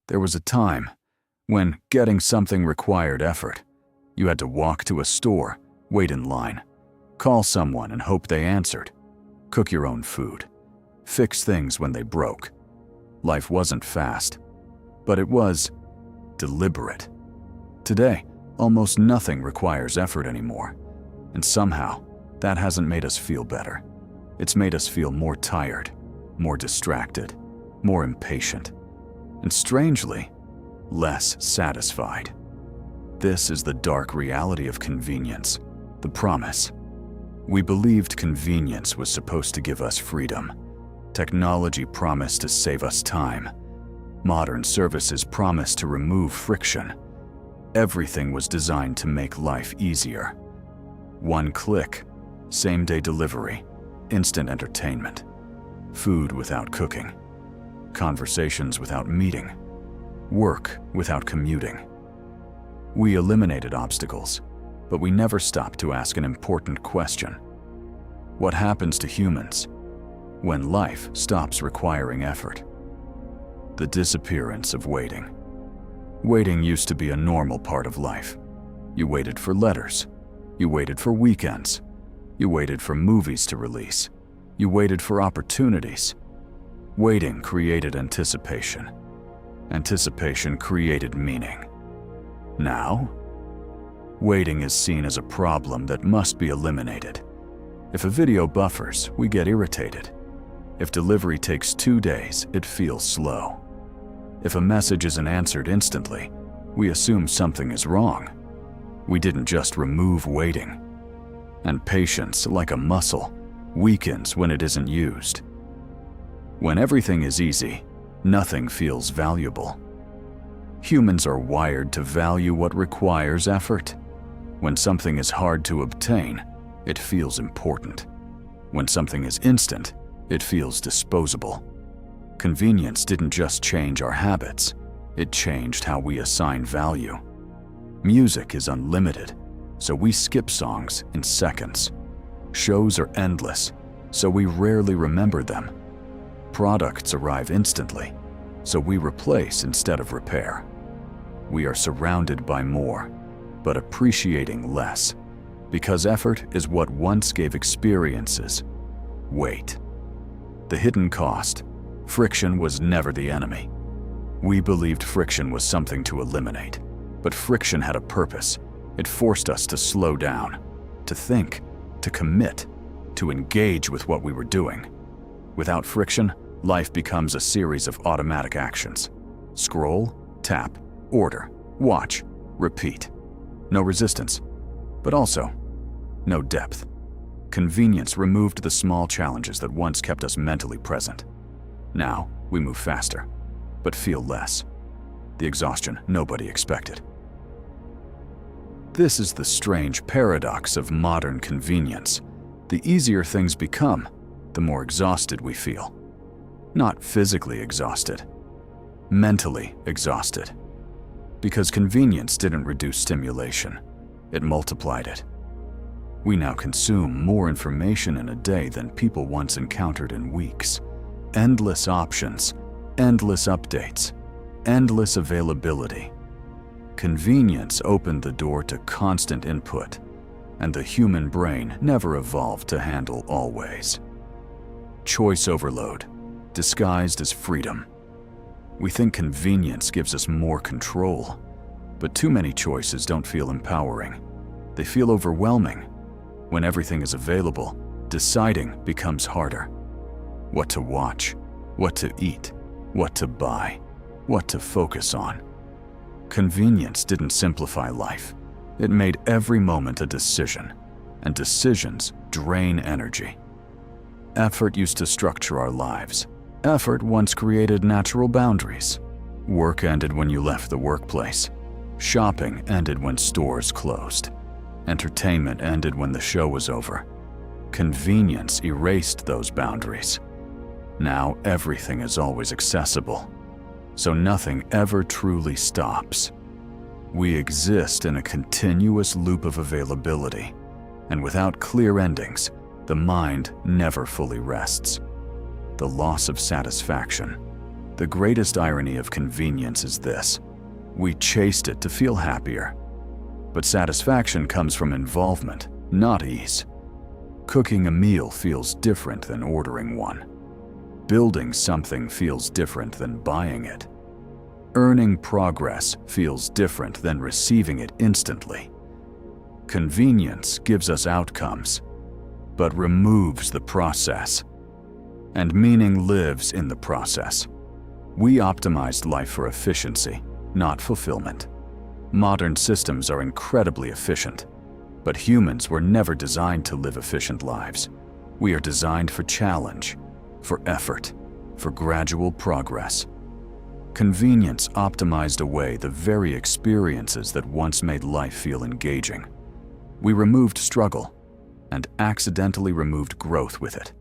There was a time when getting something required effort. You had to walk to a store, wait in line, call someone and hope they answered, cook your own food, fix things when they broke. Life wasn't fast, but it was deliberate. Today, almost nothing requires effort anymore, and somehow that hasn't made us feel better. It's made us feel more tired, more distracted, more impatient, and strangely, less satisfied. This is the dark reality of convenience, the promise. We believed convenience was supposed to give us freedom. Technology promised to save us time. Modern services promised to remove friction. Everything was designed to make life easier. One click, same-day delivery, instant entertainment, food without cooking, conversations without meeting, work without commuting. We eliminated obstacles, but we never stopped to ask an important question. What happens to humans when life stops requiring effort? The disappearance of waiting. Waiting used to be a normal part of life. You waited for letters. You waited for weekends. You waited for movies to release. You waited for opportunities. Waiting created anticipation. Anticipation created meaning. Now, waiting is seen as a problem that must be eliminated. If a video buffers, we get irritated. If delivery takes 2 days, it feels slow. If a message isn't answered instantly, we assume something is wrong. We didn't just remove waiting. And patience, like a muscle, weakens when it isn't used. When everything is easy, nothing feels valuable. Humans are wired to value what requires effort. When something is hard to obtain, it feels important. When something is instant, it feels disposable. Convenience didn't just change our habits, it changed how we assign value. Music is unlimited, so we skip songs in seconds. Shows are endless, so we rarely remember them. Products arrive instantly, so we replace instead of repair. We are surrounded by more, but appreciating less, because effort is what once gave experiences weight. The hidden cost. Friction was never the enemy. We believed friction was something to eliminate, but friction had a purpose. It forced us to slow down, to think, to commit, to engage with what we were doing. Without friction, life becomes a series of automatic actions. Scroll, tap, order, watch, repeat. No resistance, but also no depth. Convenience removed the small challenges that once kept us mentally present. Now, we move faster, but feel less. The exhaustion nobody expected. This is the strange paradox of modern convenience. The easier things become, the more exhausted we feel. Not physically exhausted, mentally exhausted. Because convenience didn't reduce stimulation, it multiplied it. We now consume more information in a day than people once encountered in weeks. Endless options, endless updates, endless availability. Convenience opened the door to constant input, and the human brain never evolved to handle always. Choice overload, disguised as freedom. We think convenience gives us more control, but too many choices don't feel empowering. They feel overwhelming. When everything is available, deciding becomes harder. What to watch, what to eat, what to buy, what to focus on. Convenience didn't simplify life. It made every moment a decision, and decisions drain energy. Effort used to structure our lives. Effort once created natural boundaries. Work ended when you left the workplace. Shopping ended when stores closed. Entertainment ended when the show was over. Convenience erased those boundaries. Now everything is always accessible, so nothing ever truly stops. We exist in a continuous loop of availability, and without clear endings, the mind never fully rests. The loss of satisfaction. The greatest irony of convenience is this: we chased it to feel happier. But satisfaction comes from involvement, not ease. Cooking a meal feels different than ordering one. Building something feels different than buying it. Earning progress feels different than receiving it instantly. Convenience gives us outcomes, but removes the process. And meaning lives in the process. We optimized life for efficiency, not fulfillment. Modern systems are incredibly efficient, but humans were never designed to live efficient lives. We are designed for challenge, for effort, for gradual progress. Convenience optimized away the very experiences that once made life feel engaging. We removed struggle and accidentally removed growth with it.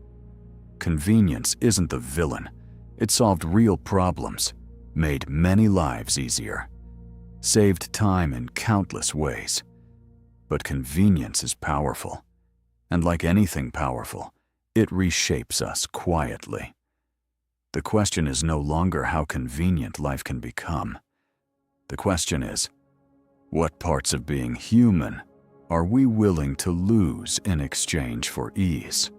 Convenience isn't the villain. It solved real problems, made many lives easier, saved time in countless ways. But convenience is powerful, and like anything powerful, it reshapes us quietly. The question is no longer how convenient life can become. The question is, what parts of being human are we willing to lose in exchange for ease?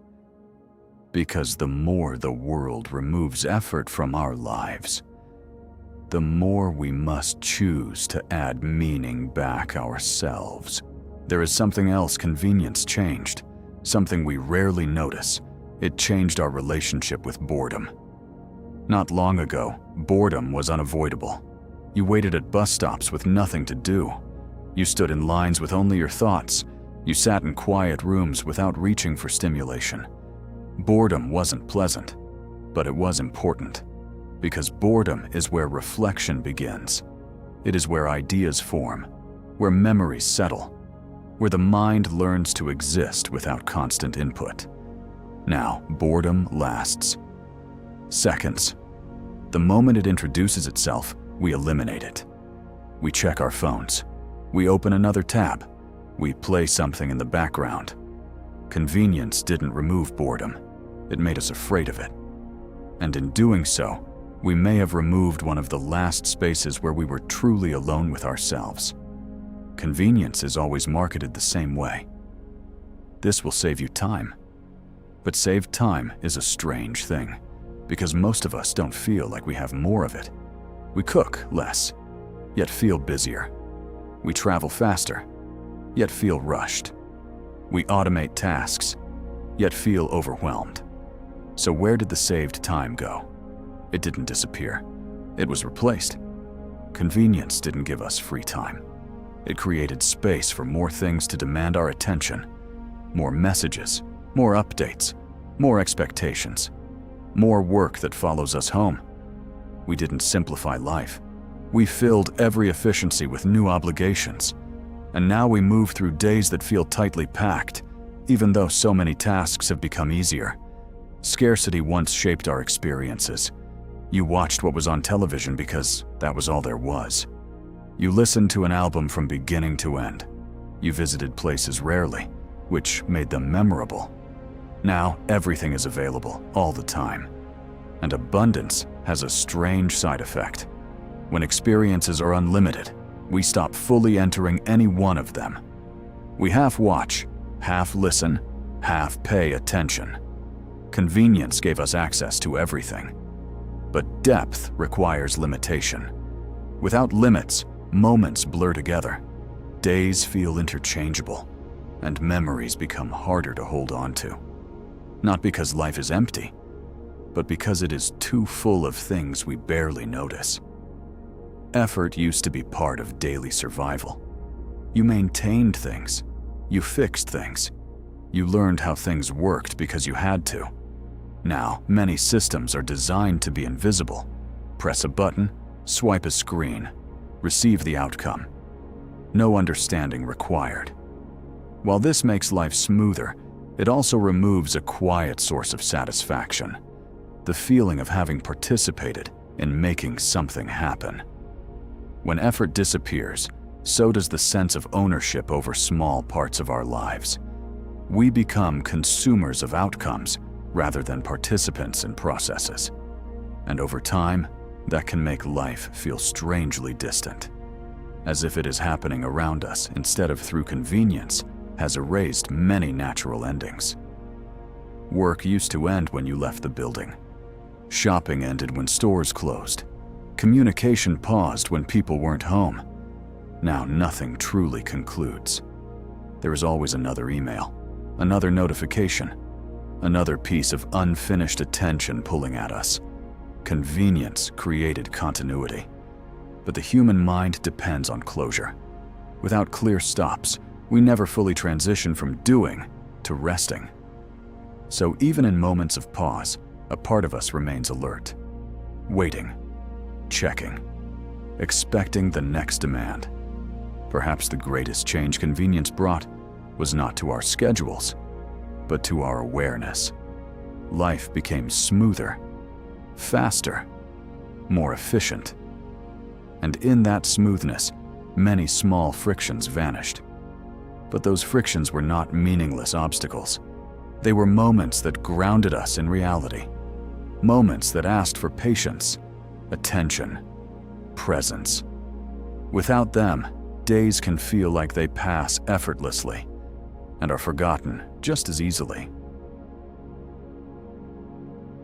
Because the more the world removes effort from our lives, the more we must choose to add meaning back ourselves. There is something else convenience changed, something we rarely notice. It changed our relationship with boredom. Not long ago, boredom was unavoidable. You waited at bus stops with nothing to do. You stood in lines with only your thoughts. You sat in quiet rooms without reaching for stimulation. Boredom wasn't pleasant, but it was important, because boredom is where reflection begins. It is where ideas form, where memories settle, where the mind learns to exist without constant input. Now, boredom lasts seconds. The moment it introduces itself, we eliminate it. We check our phones. We open another tab. We play something in the background. Convenience didn't remove boredom. It made us afraid of it. And in doing so, we may have removed one of the last spaces where we were truly alone with ourselves. Convenience is always marketed the same way. This will save you time. But saved time is a strange thing, because most of us don't feel like we have more of it. We cook less, yet feel busier. We travel faster, yet feel rushed. We automate tasks, yet feel overwhelmed. So where did the saved time go? It didn't disappear. It was replaced. Convenience didn't give us free time. It created space for more things to demand our attention. More messages, more updates, more expectations, more work that follows us home. We didn't simplify life. We filled every efficiency with new obligations. And now we move through days that feel tightly packed, even though so many tasks have become easier. Scarcity once shaped our experiences. You watched what was on television because that was all there was. You listened to an album from beginning to end. You visited places rarely, which made them memorable. Now everything is available all the time. And abundance has a strange side effect. When experiences are unlimited, we stop fully entering any one of them. We half watch, half listen, half pay attention. Convenience gave us access to everything. But depth requires limitation. Without limits, moments blur together. Days feel interchangeable, and memories become harder to hold on to. Not because life is empty, but because it is too full of things we barely notice. Effort used to be part of daily survival. You maintained things. You fixed things. You learned how things worked because you had to. Now, many systems are designed to be invisible. Press a button, swipe a screen, receive the outcome. No understanding required. While this makes life smoother, it also removes a quiet source of satisfaction, the feeling of having participated in making something happen. When effort disappears, so does the sense of ownership over small parts of our lives. We become consumers of outcomes rather than participants in processes. And over time, that can make life feel strangely distant, as if it is happening around us instead of through convenience, has erased many natural endings. Work used to end when you left the building. Shopping ended when stores closed. Communication paused when people weren't home. Now nothing truly concludes. There is always another email, another notification, another piece of unfinished attention pulling at us. Convenience created continuity, but the human mind depends on closure. Without clear stops, we never fully transition from doing to resting. So even in moments of pause, a part of us remains alert, waiting, checking, expecting the next demand. Perhaps the greatest change convenience brought was not to our schedules, but to our awareness. Life became smoother, faster, more efficient. And in that smoothness, many small frictions vanished. But those frictions were not meaningless obstacles. They were moments that grounded us in reality. Moments that asked for patience, attention, presence. Without them, days can feel like they pass effortlessly and are forgotten just as easily.